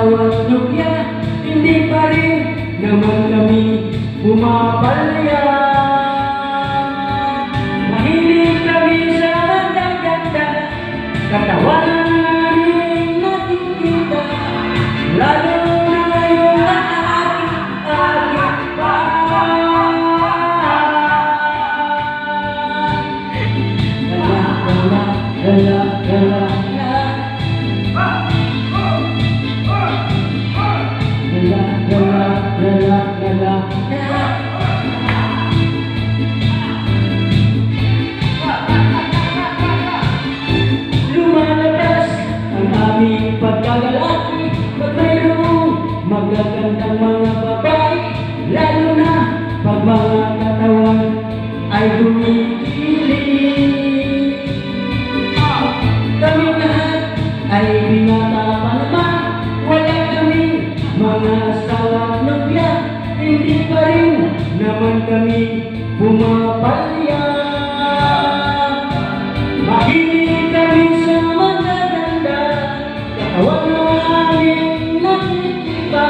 asawa't nobya, hindi pa rin naman kami pumapalaya. Mahilig kami sa magaganda, katawan namin nakikita, lalo na ngayon na aking pa. Lumalabas ang aming pagkagalaki pag mayroong magagandang mga babae, lalo na pag mga katawan ay gumigiling. Kami lahat ay binata pa naman, wala kaming mga asawa't nobya, hindi pa rin naman kami pumapalya. Mahilig kami sa magaganda, katawan namin nakikita,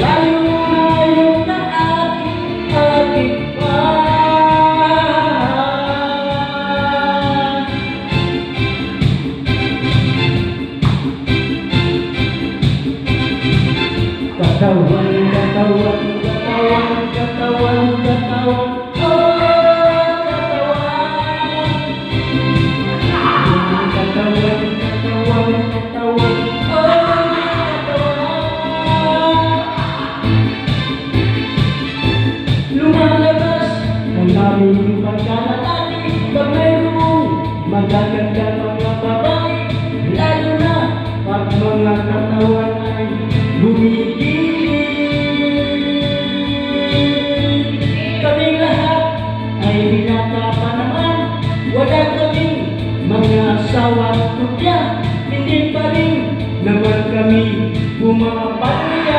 lalo na yung na aking pa. Katawan, katawan, katawan, katawan, katawan, oh, katawan. Katawan, katawan, katawan, oh, katawan. Lumalabas ang aming pagkalalaki pag mayroong magaganda mga babae, lalo na pag mga katawan ay gumigiling. Kaming lahat ay binata pa naman, wala kaming mga asawa't nobya, hindi pa rin naman kami pumapalya.